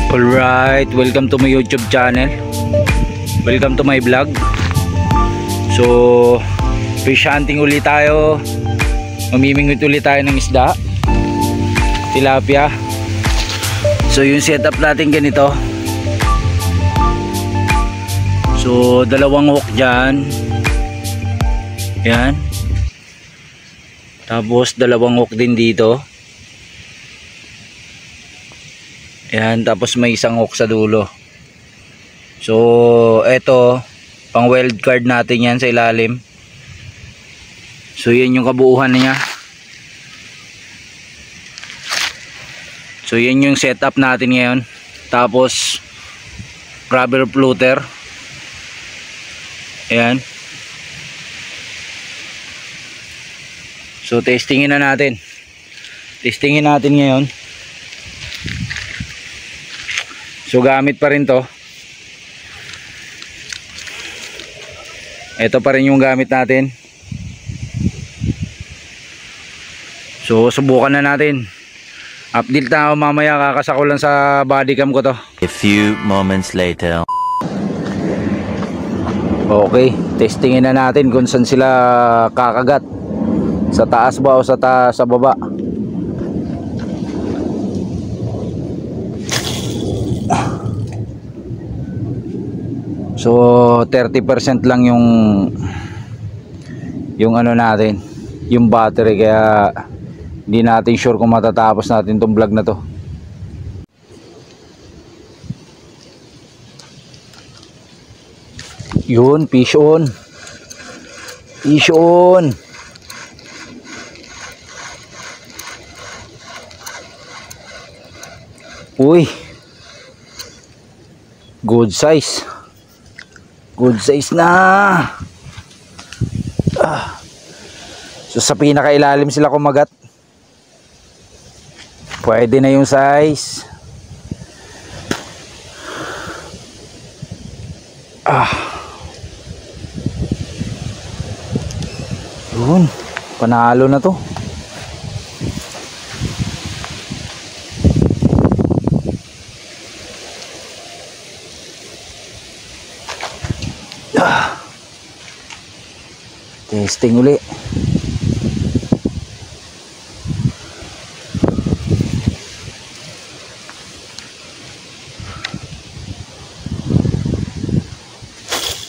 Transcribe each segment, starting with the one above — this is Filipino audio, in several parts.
Alright, welcome to my YouTube channel. Welcome to my vlog. So, fish hunting ulit tayo. Mamimingwit ulit tayo ng isda, tilapia. So, yung setup natin ganito. So, dalawang hook dyan. Yan. Tapos, dalawang hook din dito. Yan, tapos may isang hook sa dulo. So, eto, pang wild card natin yan sa ilalim. So, yan yung kabuuhan niya. So, yan yung setup natin ngayon. Tapos, rubber floater. Ayan. So, testingin na natin. Testingin natin ngayon. So gamit pa rin to. Ito pa rin yung gamit natin. So subukan na natin. Update na ako mamaya, kakasako lang sa bodycam ko to. A few moments later. Okay, testingin na natin kung saan sila kakagat. Sa taas ba o sa baba. So 30% lang yung ano natin, yung battery, kaya hindi natin sure kung matatapos natin tong vlog na to. Yun, fish on. Fish on. Uy. Good size. Good size na. So sa pinakailalim sila kumagat. Pwede na yung size. Yun, panalo na to. Testing uli.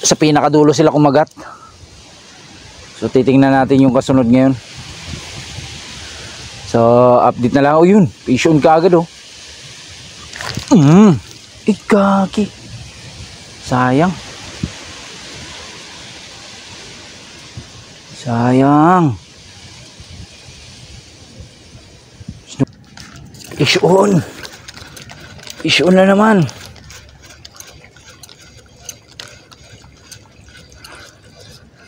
Sa pinakadulo sila kumagat. So titingnan natin yung kasunod ngayon. So update na lang. Oh yun, fish on kaagad oh. Ikaki. Sayang. Sayang. Fish on. Fish on na naman.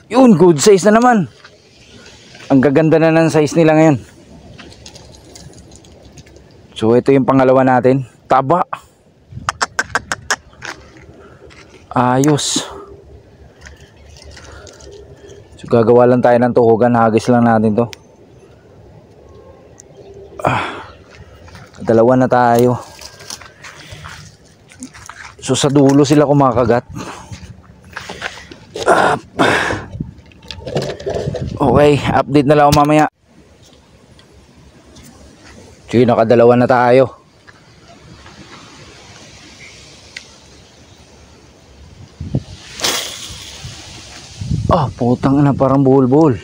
Yun, good size na naman. Ang gaganda na ng size nila ngayon. So ito yung pangalawa natin. Taba. Ayos. So gagawa lang tayo ng tuhugan. Hagis lang natin to. Dalawa na tayo. So sa dulo sila kumakagat. Okay, update na lang ako mamaya. So nakadalawa na tayo. Putang na, parang buhol-buhol.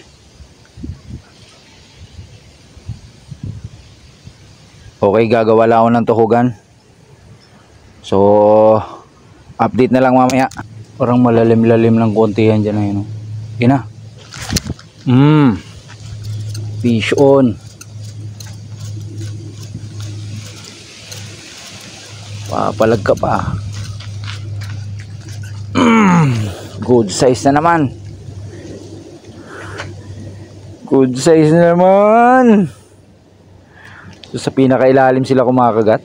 Okay, gagawa lang ako ng tuhugan. So update na lang mamaya. Parang malalim-lalim ng konti yan dyan. Ayun. Yun na. Fish on. Papalag ka pa. Good size na naman. Good size na naman. So sa pinakailalim sila kumakagat.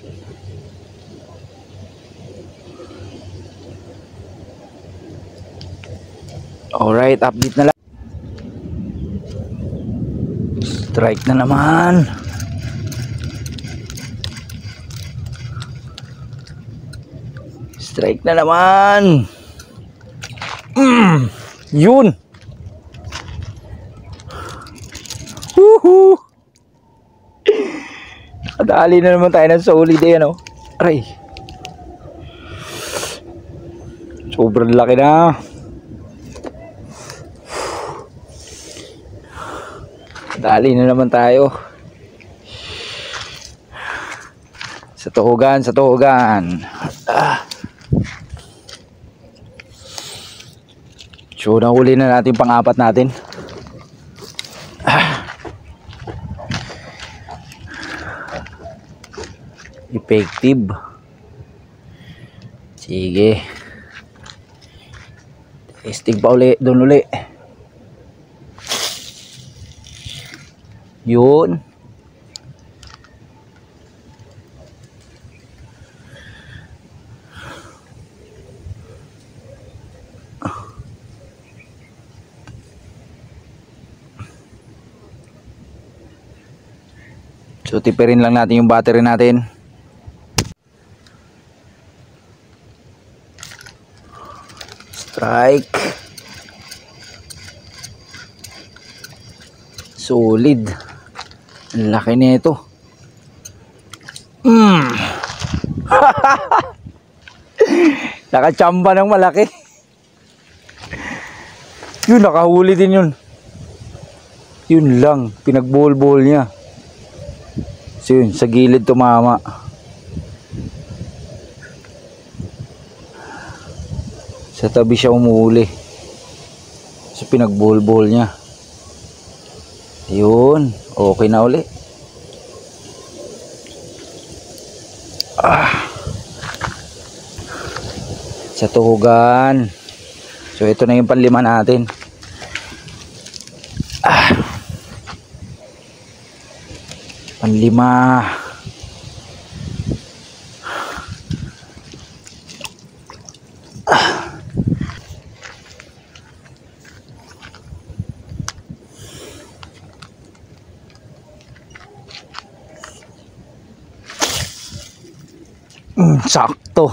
Alright, update na lang. Strike na naman. Strike na naman. Yun. Woohoo. Nakadali na naman tayo ng solid yan, oh. Aray. Sobrang laki na. Dali na naman tayo. Sa tuhugan, sa tuhugan. So nahuli na natin pang-apat natin. Effective. Sige. Testing pa uli, doon uli. Yun. So tipirin lang natin yung battery natin. Strike. Solid. Ang laki nito. Nakachamba ng malaki. Yun, nakahuli din yun. Yun lang, pinagbol-bol niya. So yun, sa gilid tumama. Sa tabi siya umuuli. So pinagbol-bol niya. Yun, okay na uli. Sa tuhugan. So ito na yung panlima natin. Panlima. Sakto.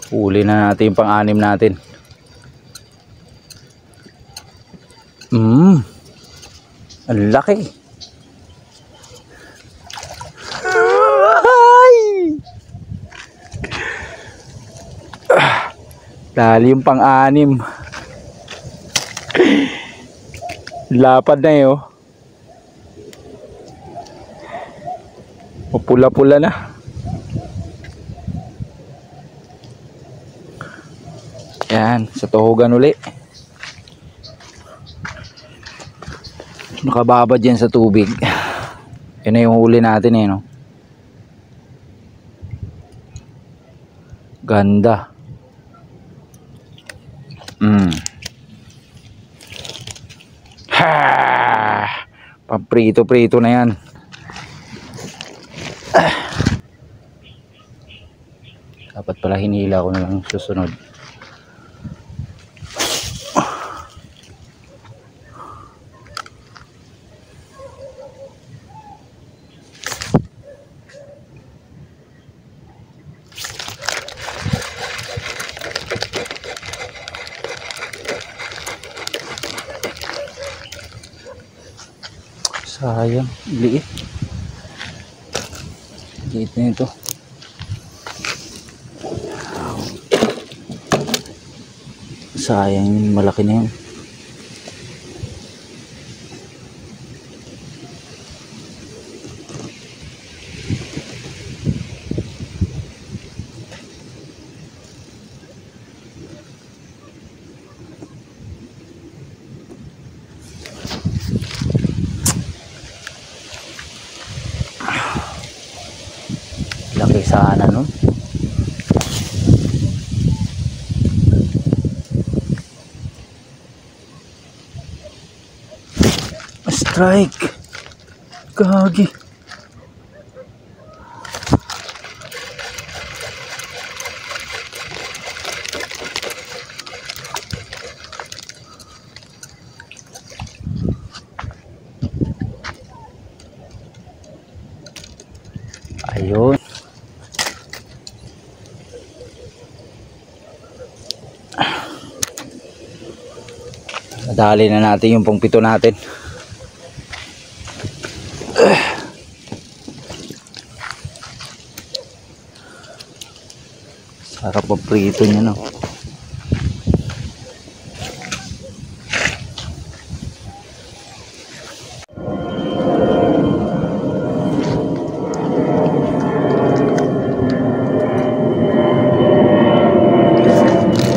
Huli na natin yung pang-anim natin. Ang laki. Dali yung pang-anim. Lapad na yun. Pula-pula na. Yan, sa tuhugan uli. Nakababad yan sa tubig. Yan na yung huli natin eh, no? Ganda. Pamprito-prito na yan. Dapat pala hinila ko na lang susunod. Sayang, liit. Liit na ito. Sayang yun, malaki na yun. Laki sana nun. Strike. Gagi. Ayun. Nadali na natin yung pangpito natin. Sarap pa prito niya, no?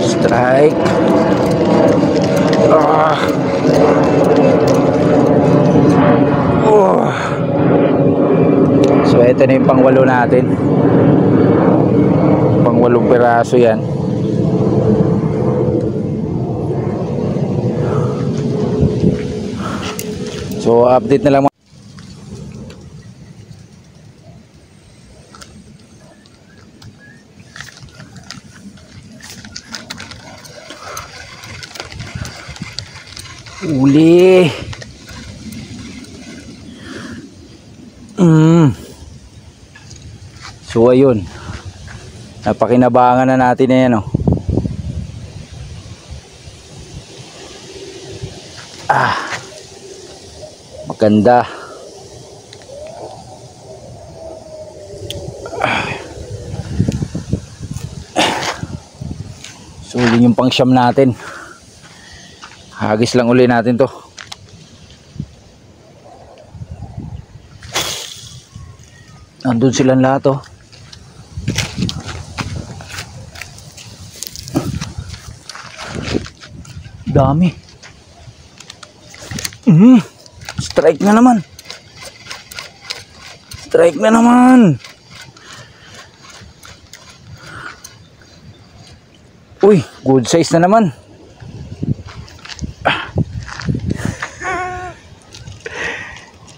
Strike. So ito na yung pangwalo natin. Pangwalong piraso yan. So update na lang. Uli. So ayun, napakinabangan na natin na yan, oh. Maganda. So yun yung pang-siyam natin. Hagis lang uli natin to. Nandun silang lahat, oh. Dami. Strike na naman. Strike na naman. Uy, good size na naman.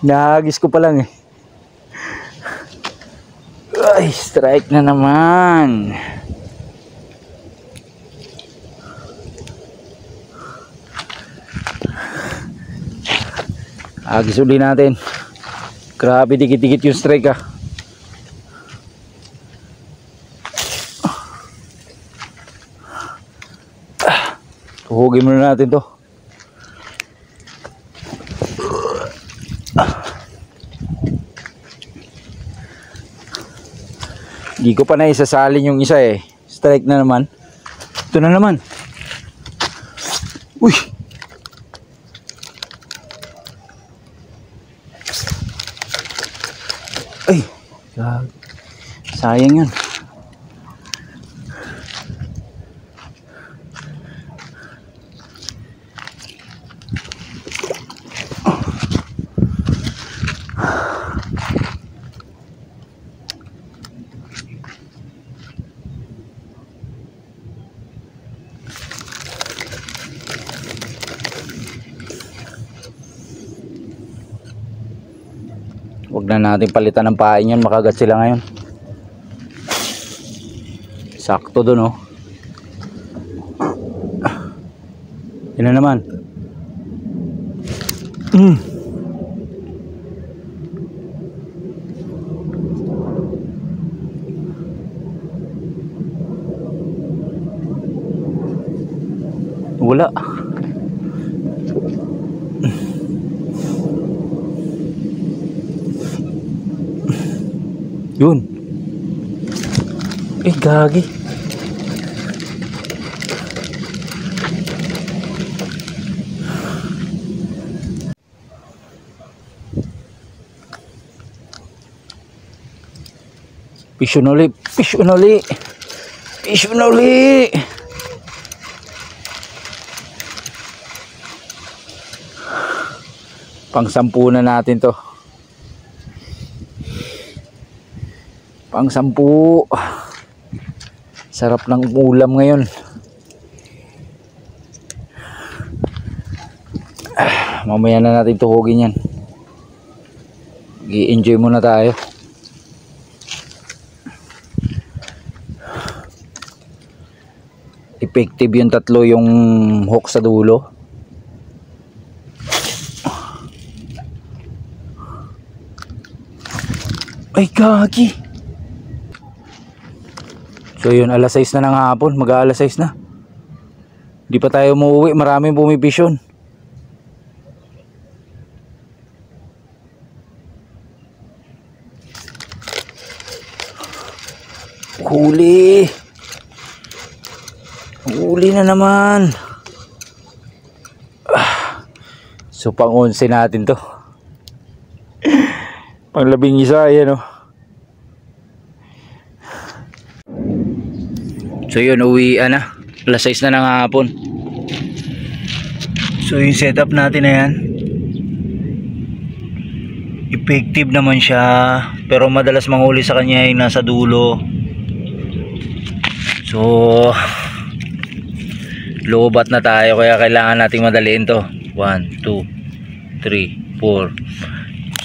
Nahagis ko pa lang, eh. Ay, strike na naman. Agis uli natin. Grabe, dikit-dikit yung strike, ah. Tuhugin muna natin to. Hindi ko pa na isasalin yung isa, eh. Strike na naman. Ito na naman. Uy. Ay, sayang yun. Huwag na natin palitan ng pain yan, makagat sila ngayon. Sakto dun, oh. Yun na naman. Wala. Yun. Eh, gagi. Pisyon uli. Pisyon uli. Pisyon uli. Pang-10 na natin to. Pang-10. Sarap ng ulam ngayon. Mamaya na natin tuhugin yan. I-enjoy muna tayo. Effective yung tatlo yung hook sa dulo. Ay, gagi. So yun, alas 6 na ng hapon, mag-aalas 6 na. Di pa tayo umuwi, maraming pumipisyon. Huli. Huli na naman. So pang 11 natin to. Pang 11 yan oh. So yun, uwian na. Alas 6 na ng hapon. So yung setup natin na yan, effective naman siya, pero madalas manghuli sa kanya yung nasa dulo. So lobat na tayo, kaya kailangan nating madaliin to. 1, 2, 3, 4,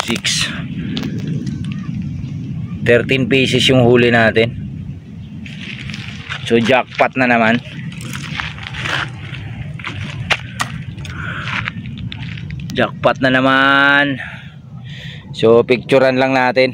6, 13 pieces yung huli natin. So jackpot na naman. Jackpot na naman. So picturean lang natin.